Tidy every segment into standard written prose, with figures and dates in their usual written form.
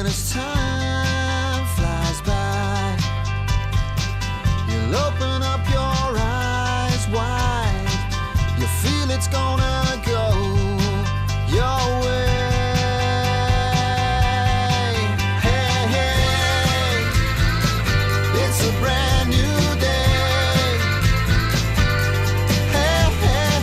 as time flies by, you'll open up your eyes wide. You feel it's gonna go your way. Hey, hey, it's a brand new day. Hey, hey,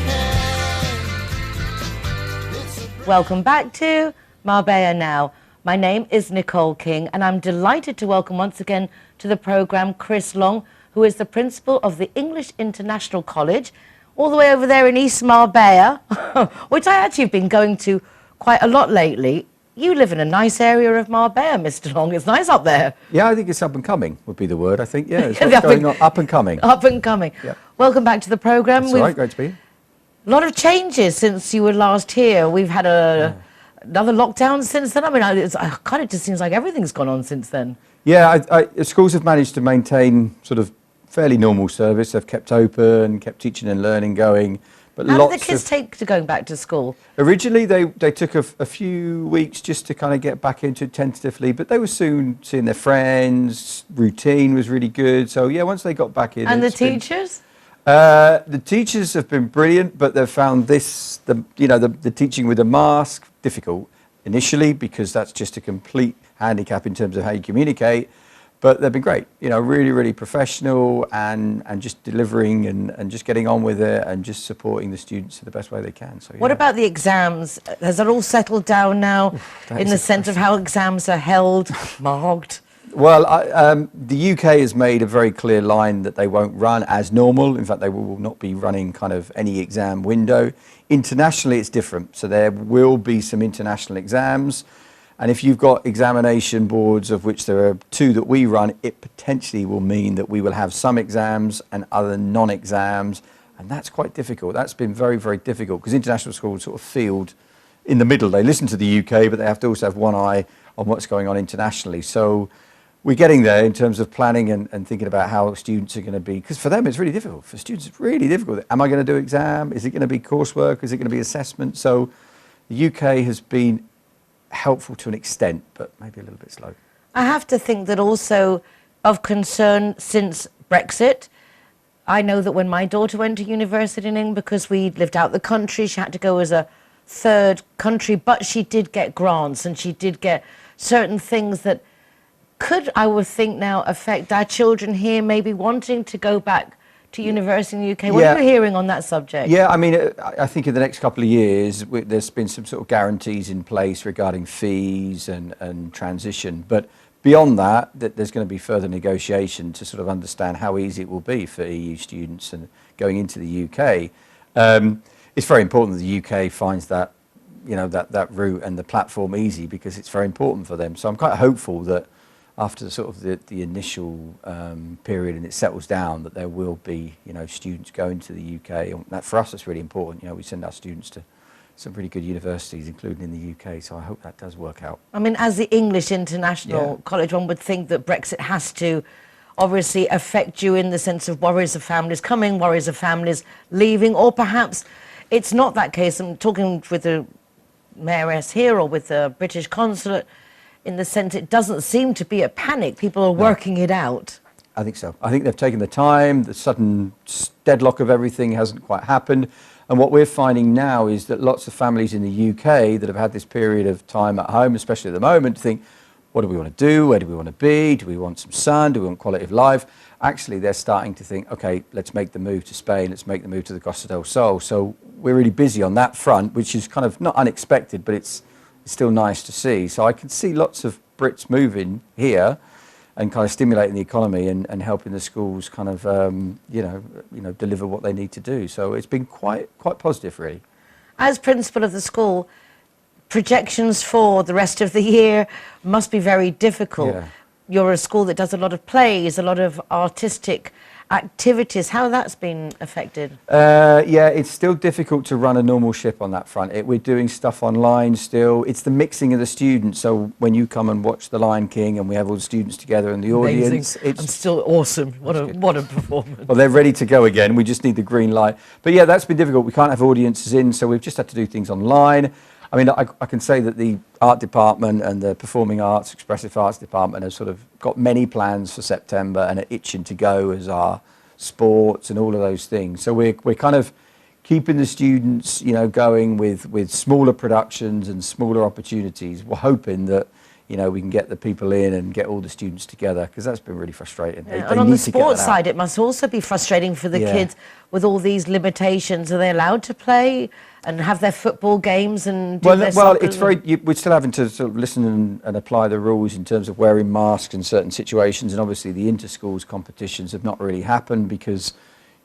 hey. Welcome back to Marbella Now. My name is Nicole King, and I'm delighted to welcome once again to the programme Chris Long, who is the principal of the English International College, all the way over there in East Marbella, which I actually have been going to quite a lot lately. You live in a nice area of Marbella, Mr. Long. It's nice up there. Yeah, I think it's up and coming would be the word, I think. Yeah, it's what's going on, up and coming. Up and coming. Yeah. Welcome back to the programme. It's all right, great to be here. A lot of changes since you were last here. We've had another lockdown since then. I mean, it just seems like everything's gone on since then. Yeah, schools have managed to maintain sort of fairly normal service. They've kept open, kept teaching and learning going. But How did the kids take to going back to school? Originally, they took a few weeks just to kind of get back into it tentatively, but they were soon seeing their friends. Routine was really good. So yeah, once they got back in. And the teachers? The teachers have been brilliant, but they've found the teaching with a mask difficult initially, because that's just a complete handicap in terms of how you communicate. But they've been great, really, really professional and just delivering and just getting on with it and just supporting the students in the best way they can. So, What about the exams? Has that all settled down now in the sense of how exams are held, marked? Well, the UK has made a very clear line that they won't run as normal. In fact, they will not be running kind of any exam window. Internationally, it's different. So there will be some international exams. And if you've got examination boards, of which there are 2 that we run, it potentially will mean that we will have some exams and other non-exams. And that's quite difficult. That's been very, very difficult, because international schools sort of field in the middle. They listen to the UK, but they have to also have one eye on what's going on internationally. So we're getting there in terms of planning and thinking about how students are going to be, because for them it's really difficult. For students it's really difficult. Am I going to do exam? Is it going to be coursework? Is it going to be assessment? So the UK has been helpful to an extent, but maybe a little bit slow. I have to think that also of concern since Brexit. I know that when my daughter went to university in England, because we lived out the country, she had to go as a third country, but she did get grants and she did get certain things that could, I would think now, affect our children here maybe wanting to go back to university in the UK. What are you hearing on that subject? Yeah, I mean, I think in the next couple of years, there's been some sort of guarantees in place regarding fees and transition. But beyond that, there's going to be further negotiation to sort of understand how easy it will be for EU students and going into the UK. It's very important that the UK finds that, that route and the platform easy, because it's very important for them. So I'm quite hopeful that after the initial period and it settles down, that there will be students going to the UK. And that, for us, it's really important. We send our students to some pretty good universities, including in the UK. So I hope that does work out. I mean, as the English International College, one would think that Brexit has to obviously affect you in the sense of worries of families coming, worries of families leaving, or perhaps it's not that case. I'm talking with the mayoress here or with the British consulate. In the sense, it doesn't seem to be a panic. People are working it out. I think so. I think they've taken the time. The sudden deadlock of everything hasn't quite happened. And what we're finding now is that lots of families in the UK that have had this period of time at home, especially at the moment, think, what do we want to do? Where do we want to be? Do we want some sun? Do we want quality of life? Actually, they're starting to think, okay, let's make the move to Spain. Let's make the move to the Costa del Sol. So we're really busy on that front, which is kind of not unexpected, but it's still nice to see. So I can see lots of Brits moving here and kind of stimulating the economy and helping the schools kind of, deliver what they need to do. So it's been quite positive, really. As principal of the school, projections for the rest of the year must be very difficult. Yeah. You're a school that does a lot of plays, a lot of artistic activities. How that's been affected? Yeah, it's still difficult to run a normal ship on that front. We're doing stuff online still. It's the mixing of the students. So when you come and watch The Lion King and we have all the students together in the audience, it's still awesome. What a performance. Well, they're ready to go again. We just need the green light. But yeah, that's been difficult. We can't have audiences in, so we've just had to do things online. I mean, I can say that the art department and the performing arts, expressive arts department have sort of got many plans for September and are itching to go, as our sports and all of those things. So we're kind of keeping the students, going with smaller productions and smaller opportunities. We're hoping that, we can get the people in and get all the students together, because that's been really frustrating. Yeah. And on the sports side, it must also be frustrating for the kids with all these limitations. Are they allowed to play and have their football games and do their soccer? It's we're still having to sort of listen and apply the rules in terms of wearing masks in certain situations, and obviously the inter-schools competitions have not really happened because,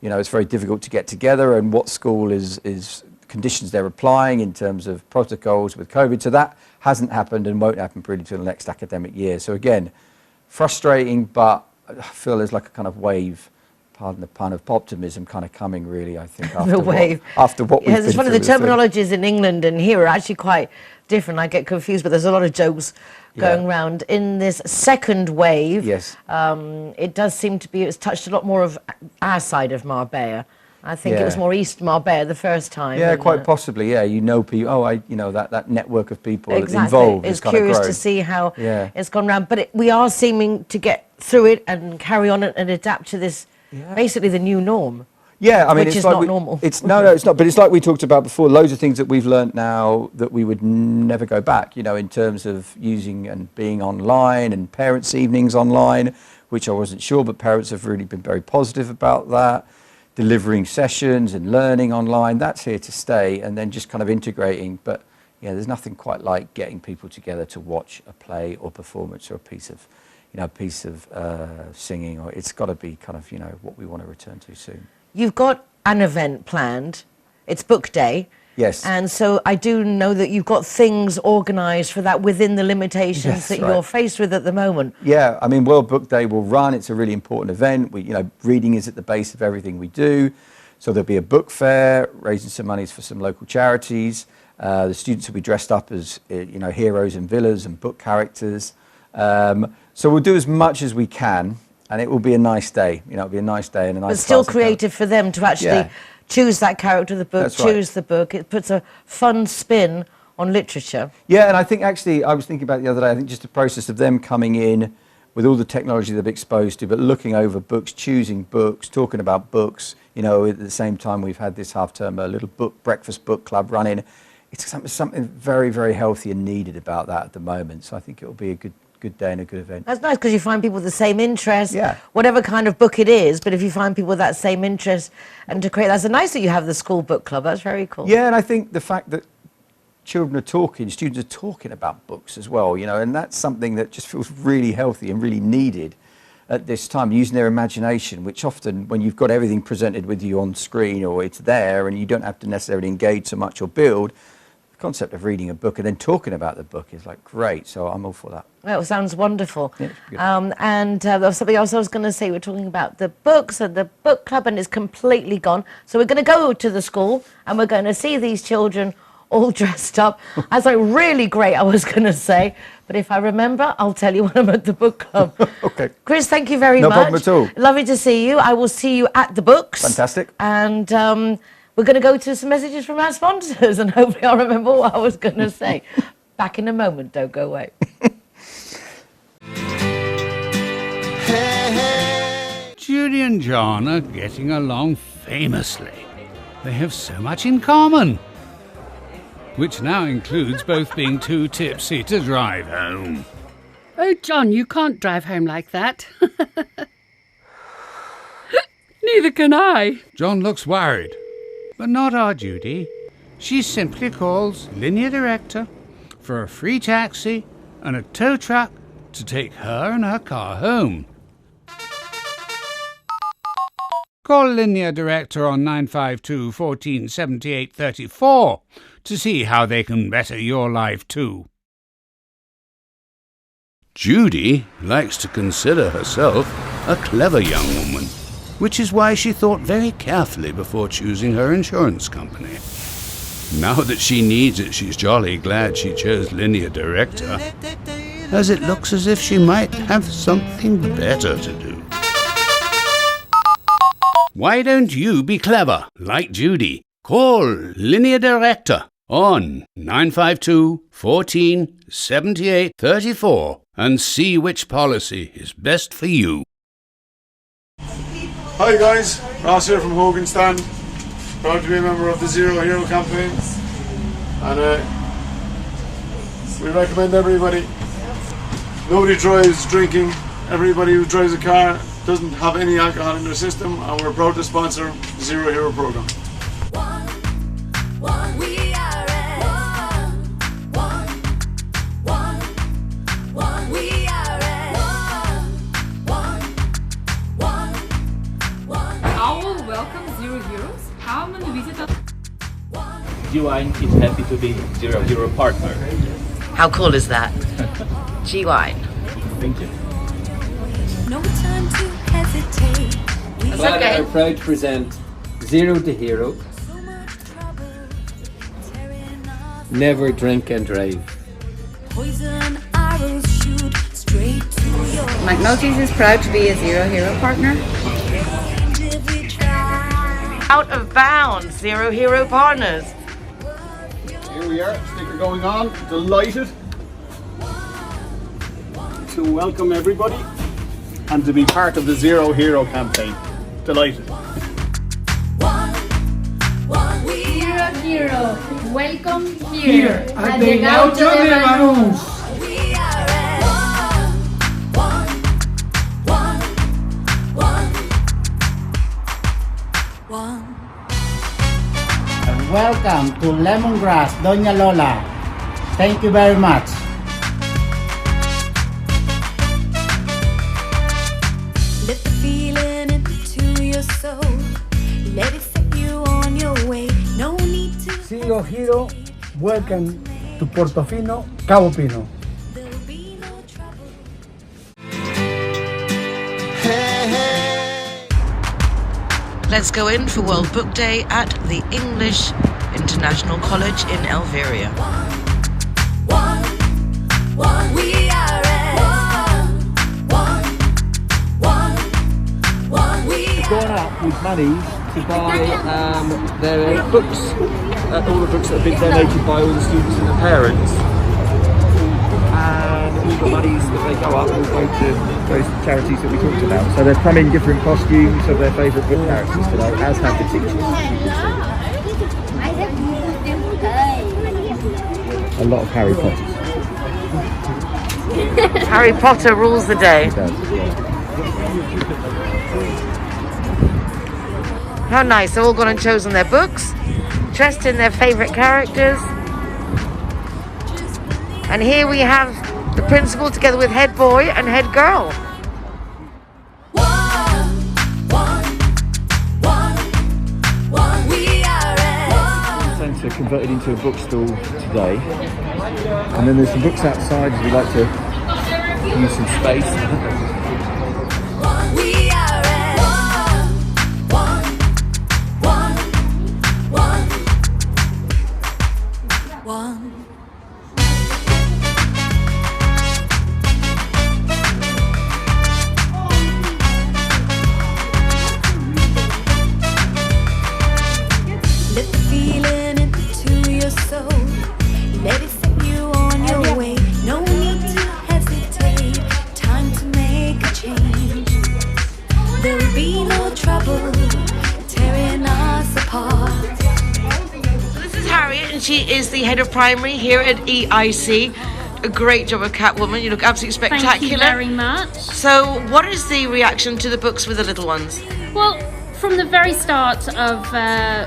it's very difficult to get together, and what school is conditions they're applying in terms of protocols with COVID. So that hasn't happened and won't happen really until the next academic year. So again, frustrating, but I feel there's like a kind of wave, pardon the pun, of optimism kind of coming, really, I think, after the wave. After what we've been it's funny, through. the terminologies in England and here are actually quite different. I get confused, but there's a lot of jokes going around. In this second wave, yes, it does seem to be, it's touched a lot more of our side of Marbella. I think it was more East Marbella the first time. Yeah, quite possibly. Yeah, people. That network of people exactly. involved. It's curious to see how it's gone round. But we are seeming to get through it and carry on and adapt to this, basically the new norm. Yeah, I mean, which it's is like not normal. It's it's not. But it's like we talked about before. Loads of things that we've learnt now that we would never go back. In terms of using and being online and parents' evenings online, which I wasn't sure, but parents have really been very positive about that. Delivering sessions and learning online, that's here to stay, and then just kind of integrating. But there's nothing quite like getting people together to watch a play or performance or a piece of singing. Or it's got to be kind of what we want to return to soon. You've got an event planned. It's book day. Yes. And so I do know that you've got things organised for that within the limitations that you're faced with at the moment. Yeah, I mean, World Book Day will run. It's a really important event. Reading is at the base of everything we do. So there'll be a book fair, raising some monies for some local charities. The students will be dressed up as, heroes and villains and book characters. So we'll do as much as we can, and it will be a nice day. It'll be a nice day and a nice. But still creative for them to actually choose that character of the book, choose the book. It puts a fun spin on literature. Yeah, and I think actually, I was thinking about it the other day, I think just the process of them coming in with all the technology they've exposed to, but looking over books, choosing books, talking about books, at the same time we've had this half-term, a little breakfast book club running. It's something very, very healthy and needed about that at the moment. So I think it'll be a good day and a good event. That's nice, because you find people with the same interest, whatever kind of book it is, but if you find people with that same interest and to create, that's nice that you have the school book club. That's very cool. Yeah, and I think the fact that students are talking about books as well, and that's something that just feels really healthy and really needed at this time, using their imagination, which often when you've got everything presented with you on screen or it's there and you don't have to necessarily engage so much or build, concept of reading a book and then talking about the book is like great, so I'm all for that. Well, it sounds wonderful. Yeah, there was something else I was going to say. We're talking about the books and the book club, and it's completely gone. So we're going to go to the school and we're going to see these children all dressed up. That's like really great, I was going to say. But if I remember, I'll tell you when I'm at the book club. Okay. Chris, thank you very much. No problem at all. Lovely to see you. I will see you at the books. Fantastic. And we're going to go to some messages from our sponsors, and hopefully I'll remember what I was going to say. Back in a moment, don't go away. Judy and John are getting along famously. They have so much in common, which now includes both being too tipsy to drive home. Oh, John, you can't drive home like that. Neither can I. John looks worried, but not our Judy. She simply calls Linear Director for a free taxi and a tow truck to take her and her car home. Call Linear Director on 952 14 78 34 to see how they can better your life too. Judy likes to consider herself a clever young woman, which is why she thought very carefully before choosing her insurance company. Now that she needs it, she's jolly glad she chose Linear Director, as it looks as if she might have something better to do. Why don't you be clever, like Judy? Call Linear Director on 952 14 78 34 and see which policy is best for you. Hi guys, Ross here from Hogan Stand. Proud to be a member of the Zero Hero campaign. And we recommend everybody. Nobody drives drinking. Everybody who drives a car doesn't have any alcohol in their system, and we're proud to sponsor the Zero Hero program. Our welcome Zero Heroes. How many visitors? G-Wine is happy to be Zero Hero partner. How cool is that? G-Wine. Thank you. No time to hesitate. We That's Clara okay. are proud to present Zero to Hero. so much trouble tearing us. Never drink and drive. Poison arrows shoot straight to your McNulty's is proud to be a Zero Hero partner. mind if we try. Out of bounds, Zero Hero partners. Here we are, sticker going on. Delighted to welcome everybody and to be part of the Zero Hero campaign. Delighted. Zero Hero, welcome here. Ha llegado de Lanús. We are at one. And welcome to Lemongrass, Doña Lola. Thank you very much. Let the feeling into your soul. Let it set you on your way. No need to Zero Hero, welcome to Portofino, Cabo Pino. there'll be no trouble. Hey, hey. Let's go in for World Book Day at the English International College in Elveria. We are at one. We Gone up with money to buy their books, all the books that have been donated by all the students and their parents. And all the monies that they go up will go to those charities that we talked about. So they've come in different costumes of their favourite book characters today, as have the teachers. A lot of Harry Potters. Harry Potter rules the day. How nice, they've all gone and chosen their books, dressed in their favourite characters. And here we have the principal together with head boy and head girl. we are at Centre converted into a bookstall today. And then there's some books outside if you'd like to use some space. we are at one. Let the feeling into your soul. Let it set you on your way. No need to hesitate. Time to make a change. There'll be no trouble tearing us apart. So this is Harriet and she is the head of primary here at EIC. A great job of Catwoman, you look absolutely spectacular. Thank you very much. So what is the reaction to the books with the little ones? Well, from the very start of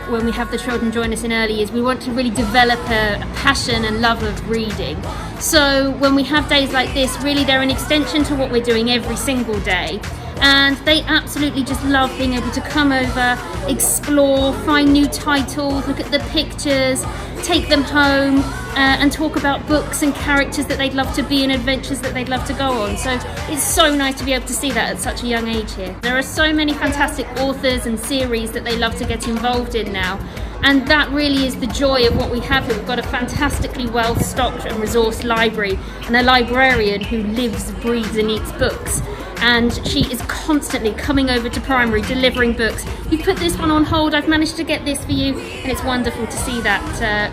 when we have the children join us in early years, we want to really develop a passion and love of reading. So when we have days like this, really they're an extension to what we're doing every single day. And they absolutely just love being able to come over, explore, find new titles, look at the pictures, take them home, and talk about books and characters that they'd love to be and adventures that they'd love to go on. So it's so nice to be able to see that at such a young age here. There are so many fantastic authors and series that they love to get involved in now. And that really is the joy of what we have here. We've got a fantastically well-stocked and resourced library and a librarian who lives, breathes and eats books. and she is constantly coming over to primary delivering books. You put this one on hold, I've managed to get this for you, and it's wonderful to see that.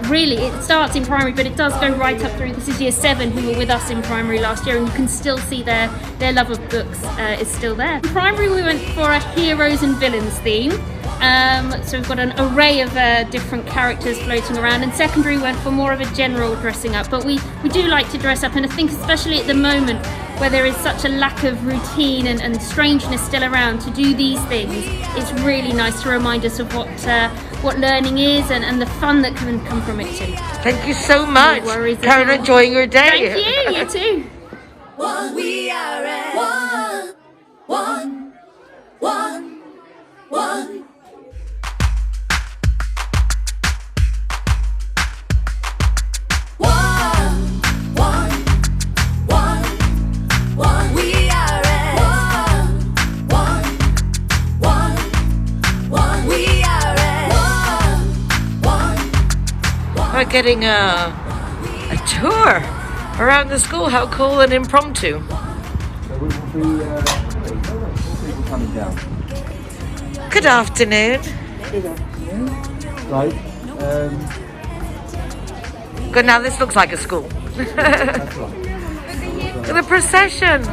Really, it starts in primary, but it does go right up through. This is year 7 who were with us in primary last year, and you can still see their love of books is still there. In primary, we went for a heroes and villains theme. So we've got an array of different characters floating around, and secondary went for more of a general dressing up, but we do like to dress up, and I think especially at the moment where there is such a lack of routine and strangeness still around, to do these things, it's really nice to remind us of what learning is and the fun that can come from it too. Thank you so much. No worries. Karen, enjoying your day. Thank you, you too. We are at one. We are at one. We are at We're getting a tour around the school. How cool and impromptu. So we will be people coming down. Good afternoon. Right. Good, now this looks like a school. That's right. The procession.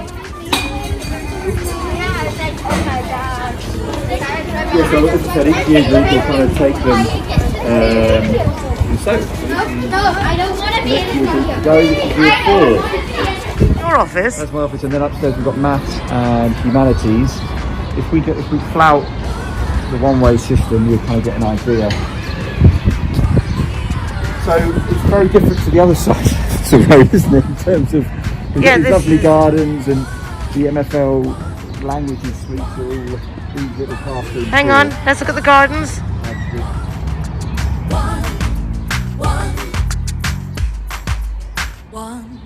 Yeah, so as I said, each year group will kind of take them so I don't want to be next year group go to year 4. Your office. That's my office, and then upstairs we've got maths and humanities. If we flout the one-way system, you'll kind of get an idea. So it's very different to the other side of the road, isn't it? In terms of these lovely gardens, and the MFL languages suites are all these little classrooms. Hang on, let's look at the gardens. one.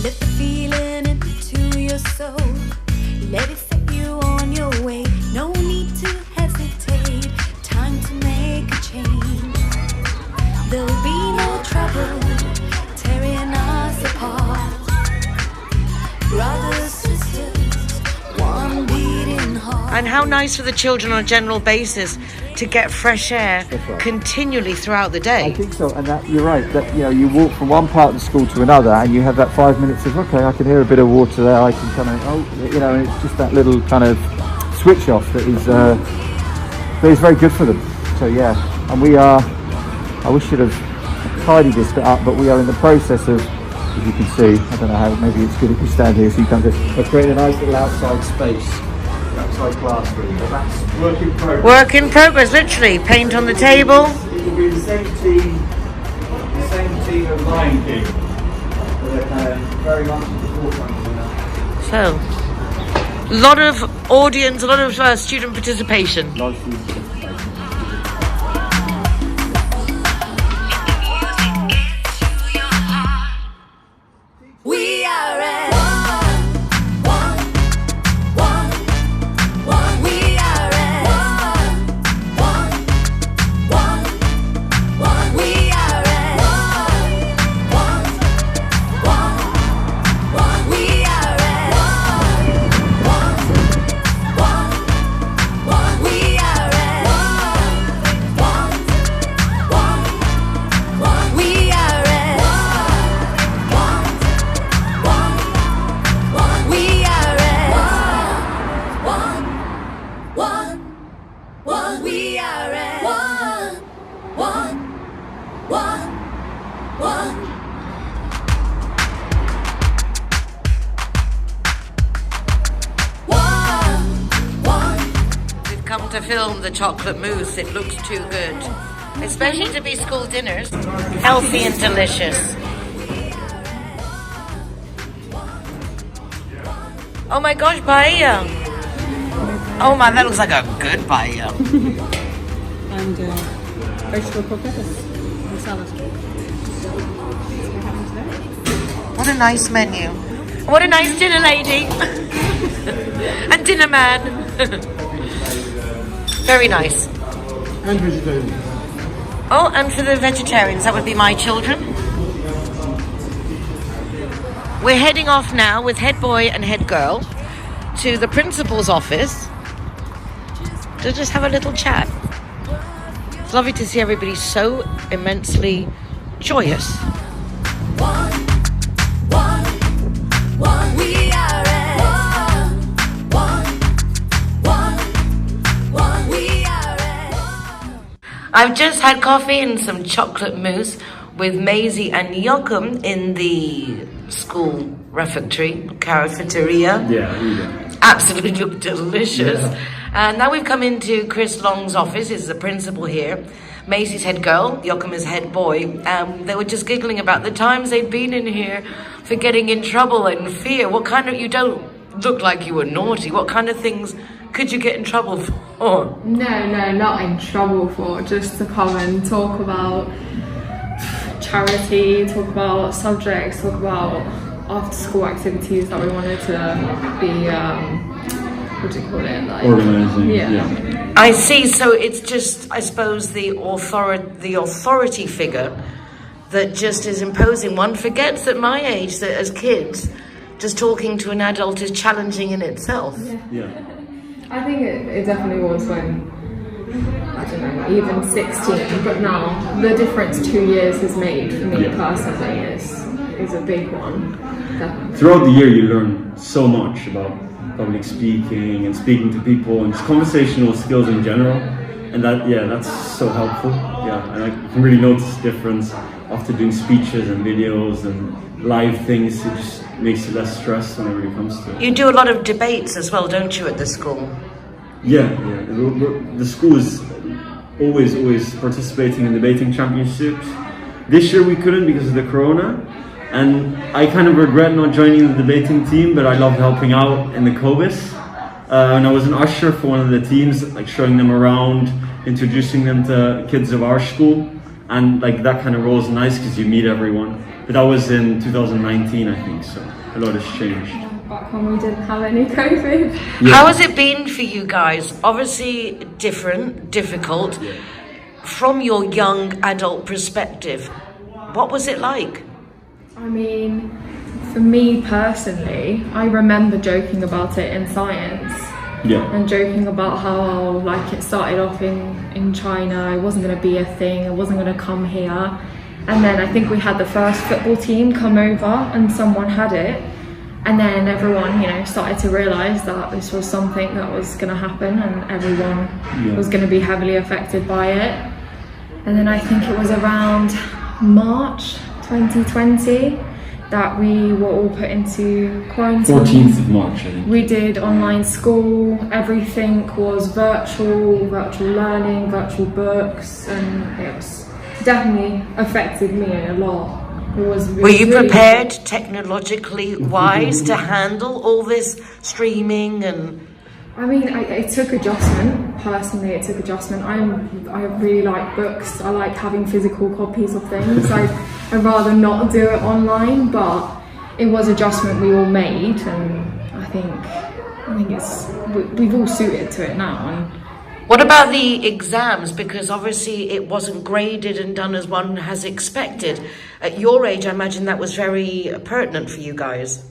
Let the feeling into your soul. Let it set you on your way. No need to hesitate. Time to make a change. There'll be no trouble tearing us apart. Brothers, sisters, one beating heart. And how nice for the children on a general basis to get fresh air right. continually throughout the day. I think so, and that you're right. That you walk from one part of the school to another, and you have that 5 minutes of okay, I can hear a bit of water there. I can kind of and it's just that little kind of switch off that is very good for them. So yeah, and we are. I wish you'd have tidied this bit up, but we are in the process of, as you can see, I don't know how. Maybe it's good if you stand here so you can do. We're creating a nice little outside space, outside classroom. But that's work in progress. Work in progress, literally. Paint on the table. It will be the same team of Lion King. They're very much at the forefront of that. So, a lot of audience, a lot of student participation. A lot of student participation. We are at one. We are at one. We are at one. We are at one. We are at one. We are We are at one. We are at one. We've come to film the chocolate mousse. It looks too good. Especially to be school dinners. Healthy and delicious. Oh my gosh, paella. Oh man, that looks like a good paella. And vegetable croquettes and salad. What a nice menu. What a nice dinner lady. And dinner man. Very nice. And vegetarian. Oh, and for the vegetarians, that would be my children. We're heading off now with head boy and head girl to the principal's office to just have a little chat. It's lovely to see everybody so immensely joyous. I've just had coffee and some chocolate mousse with Maisie and Joachim in the school refectory, cafeteria. Yeah. Absolutely look delicious. And now we've come into Chris Long's office. He's the principal here. Maisie's head girl, Joachim is head boy. They were just giggling about the times they'd been in here for getting in trouble and fear. What kind of, you don't look like you were naughty. What kind of things could you get in trouble for? No, not in trouble for. Just to come and talk about charity, talk about subjects, talk about after school activities that we wanted to be, what do you call it? Like, organising. Yeah. I see. So it's just, I suppose, the authority figure that just is imposing. One forgets at my age that as kids, just talking to an adult is challenging in itself. Yeah. I think it definitely was when, I don't know, even 16, but now the difference 2 years has made for me personally is a big one. Definitely. Throughout the year you learn so much about public speaking and speaking to people and just conversational skills in general, and that's so helpful. And I can really notice the difference after doing speeches and videos and live things. It just makes you less stressed whenever it comes to it. You do a lot of debates as well, don't you, at the school? Yeah. The school is always participating in debating championships. This year we couldn't because of the corona, and I kind of regret not joining the debating team, but I loved helping out in the COBIS. And I was an usher for one of the teams, like showing them around, introducing them to kids of our school, and like that kind of role is nice because you meet everyone. But that was in 2019, I think, so a lot has changed. Back when we didn't have any COVID. How has it been for you guys? Obviously different, difficult. From your young adult perspective, what was it like? I mean, for me personally, I remember joking about it in science. And joking about how like it started off in China, it wasn't going to be a thing, it wasn't going to come here. And then I think we had the first football team come over and someone had it. And then everyone, started to realise that this was something that was going to happen and everyone was going to be heavily affected by it. And then I think it was around March 2020 that we were all put into quarantine. 14th of March, I think. We did online school, everything was virtual learning, virtual books, and it was definitely affected me a lot. Were you prepared technologically wise to handle all this streaming and? I mean, it took adjustment. Personally, it took adjustment. I really like books. I like having physical copies of things. I'd rather not do it online, but it was adjustment we all made, and I think we've all suited to it now. And what about the exams? Because obviously it wasn't graded and done as one has expected. At your age, I imagine that was very pertinent for you guys.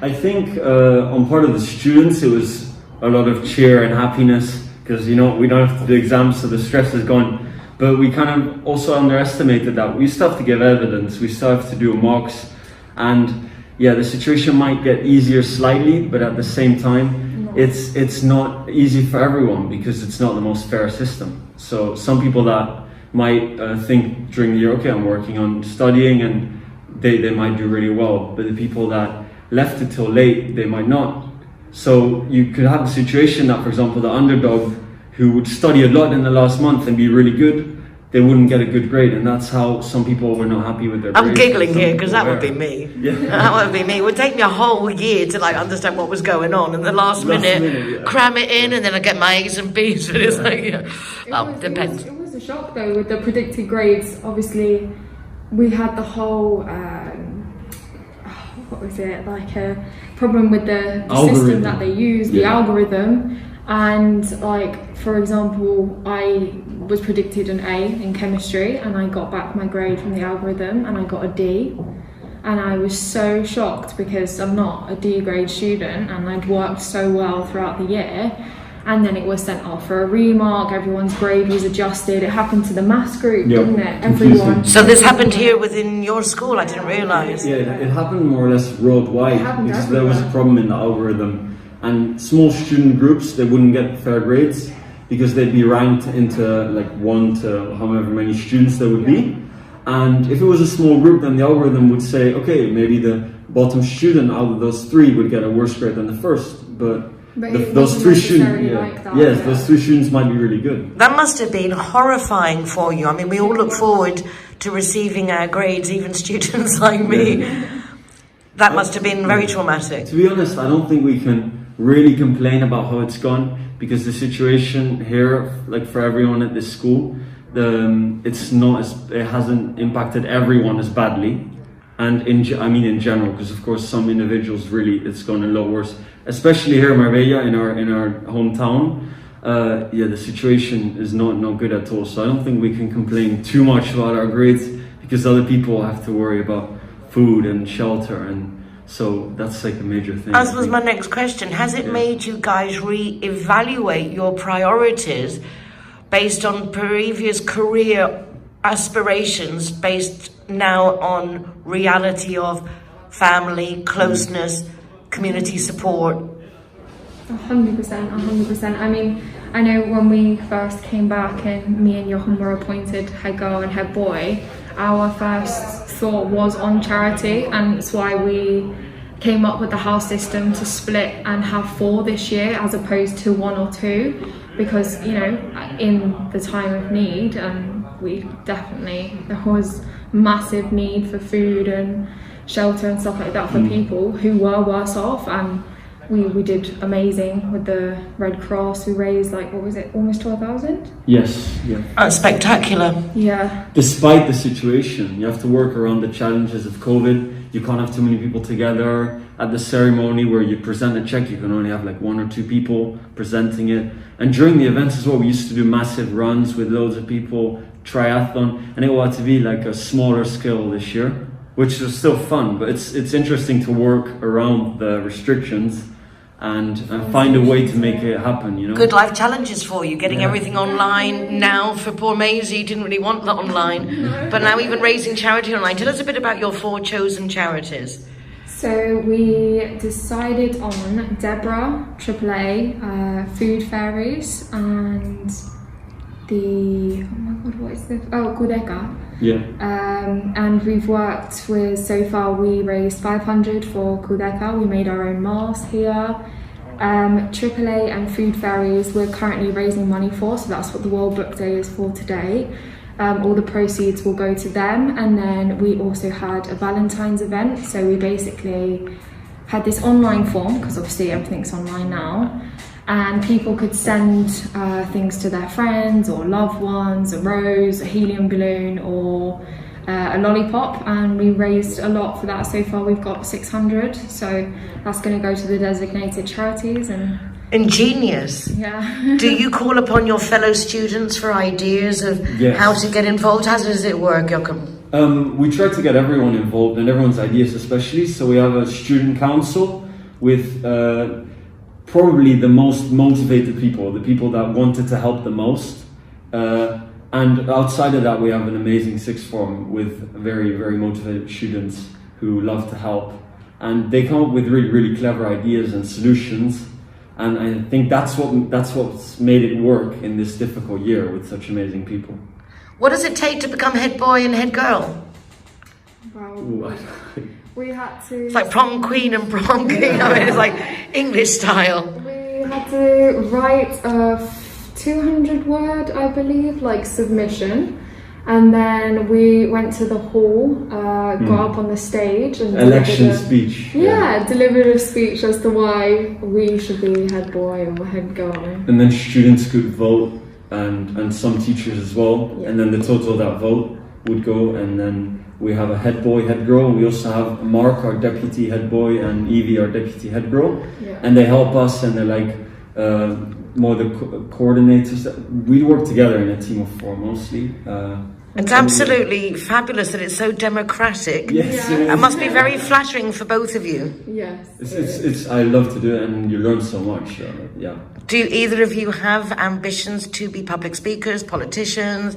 I think on part of the students, it was a lot of cheer and happiness because, we don't have to do exams, so the stress is gone. But we kind of also underestimated that. We still have to give evidence, we still have to do mocks. And the situation might get easier slightly, but at the same time, it's not easy for everyone because it's not the most fair system. So some people that might think during the year, okay, I'm working on studying, and they might do really well. But the people that left it till late, they might not. So you could have a situation that, for example, the underdog who would study a lot in the last month and be really good, they wouldn't get a good grade, and that's how some people were not happy with their grades. I'm giggling here because that would be me. That would be me. It would take me a whole year to understand what was going on, and the last minute cram it in, and then I get my A's and B's, and it's depends. It was a shock though with the predicted grades. Obviously, we had the whole what was it, like a problem with the system that they used, the algorithm. And like, for example, I was predicted an A in chemistry and I got back my grade from the algorithm and I got a D. And I was so shocked because I'm not a D grade student and I'd worked so well throughout the year. And then it was sent off for a remark, everyone's grade was adjusted. It happened to the maths group, didn't it? Everyone. So this happened here within your school, I didn't realise. Yeah, it happened more or less worldwide because there was a problem in the algorithm. And small student groups, they wouldn't get fair grades because they'd be ranked into like 1 to however many students there would be. And if it was a small group, then the algorithm would say, okay, maybe the bottom student out of those 3 would get a worse grade than the first. But those 3 students, those 3 students might be really good. That must have been horrifying for you. I mean, we all look forward to receiving our grades, even students like me. That must have been very traumatic. To be honest, I don't think we can really complain about how it's gone because the situation here, like for everyone at this school, it hasn't impacted everyone as badly. And in general, because of course some individuals really it's gone a lot worse, especially here in Marbella, in our hometown. The situation is not good at all. So I don't think we can complain too much about our grades because other people have to worry about food and shelter, and so that's like a major thing. As was my next question, has it made you guys re-evaluate your priorities based on previous career aspirations, based now on reality of family, closeness, community support? 100%. I mean, I know when we first came back and me and Jochen were appointed head girl and head boy, our first thought was on charity, and that's why we came up with the house system to split and have 4 this year as opposed to 1 or 2, because, you know, in the time of need, there was massive need for food and shelter and stuff like that for people who were worse off, and we did amazing with the Red Cross. We raised like, what was it, almost 12,000? Yes, yeah. That's spectacular. Yeah. Despite the situation, you have to work around the challenges of COVID. You can't have too many people together. At the ceremony where you present a check, you can only have like 1 or 2 people presenting it. And during the events as well, we used to do massive runs with loads of people, triathlon, and it had to be like a smaller scale this year, which was still fun, but it's interesting to work around the restrictions and find a way to make it happen, you know. Good life challenges for you, getting everything online now. For poor Maisie, didn't really want that online, but now even raising charity online. Tell us a bit about your 4 chosen charities. So we decided on Deborah, AAA, Food Fairies, and Kudeka. Yeah. And we've worked with, so far we raised 500 for Kudeka. We made our own mask here. AAA and Food Fairies we're currently raising money for, so that's what the World Book Day is for today. All the proceeds will go to them, and then we also had a Valentine's event. So we basically had this online form, because obviously everything's online now, and people could send things to their friends or loved ones, a rose, a helium balloon, or a lollipop, and we raised a lot for that. So far we've got 600, so that's going to go to the designated charities. And ingenious. Yeah. Do you call upon your fellow students for ideas of how to get involved? How does it work, Jochen? We try to get everyone involved and everyone's ideas especially, so we have a student council with probably the most motivated people, the people that wanted to help the most. And outside of that, we have an amazing sixth form with very, very motivated students who love to help. And they come up with really, really clever ideas and solutions. And I think that's what's made it work in this difficult year with such amazing people. What does it take to become head boy and head girl? Well, we had to... It's like prom queen and prom king. I mean, it's like English style. We had to write a 200-word, I believe, like submission. And then we went to the hall, got up on the stage and election speech. Delivered a speech as to why we should be head boy or head girl. And then students could vote, and some teachers as well. Yeah. And then the total of that vote would go, and then we have a head boy, head girl. We also have Mark, our deputy head boy, and Evie, our deputy head girl. Yeah. And they help us, and they're like more the coordinators. We work together in a team of 4 mostly. It's absolutely fabulous that it's so democratic. Yes, it must be very flattering for both of you. Yes. It's I love to do it, and you learn so much. Yeah. Do either of you have ambitions to be public speakers, politicians?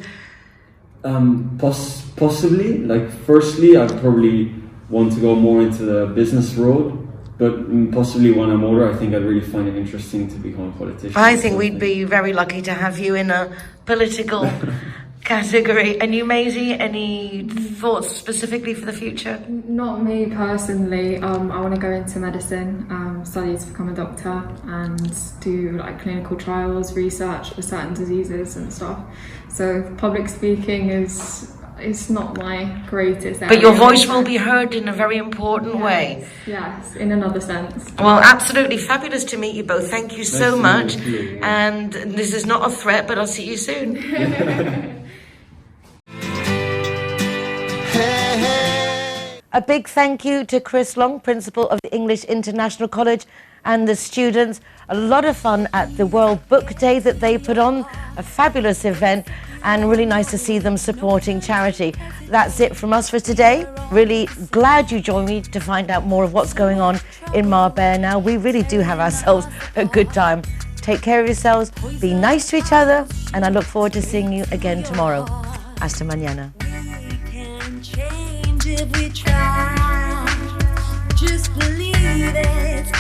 Possibly. Like, firstly, I probably want to go more into the business road, but possibly when I'm older, I think I'd really find it interesting to become a politician. I think we'd be very lucky to have you in a political category. And you, Maisie, any thoughts specifically for the future? Not me personally. I want to go into medicine, study to become a doctor and do like clinical trials, research for certain diseases and stuff. So public speaking it's not my greatest area. But your voice will be heard in a very important way. Yes, in another sense. Well, absolutely fabulous to meet you both. Thank you so much. And this is not a threat, but I'll see you soon. A big thank you to Chris Long, Principal of the English International College, and the students. A lot of fun at the World Book Day that they put on, a fabulous event, and really nice to see them supporting charity. That's it from us for today. Really glad you joined me to find out more of what's going on in Marbella now. We really do have ourselves a good time. Take care of yourselves, be nice to each other, and I look forward to seeing you again tomorrow. Hasta mañana. If we try, just believe it.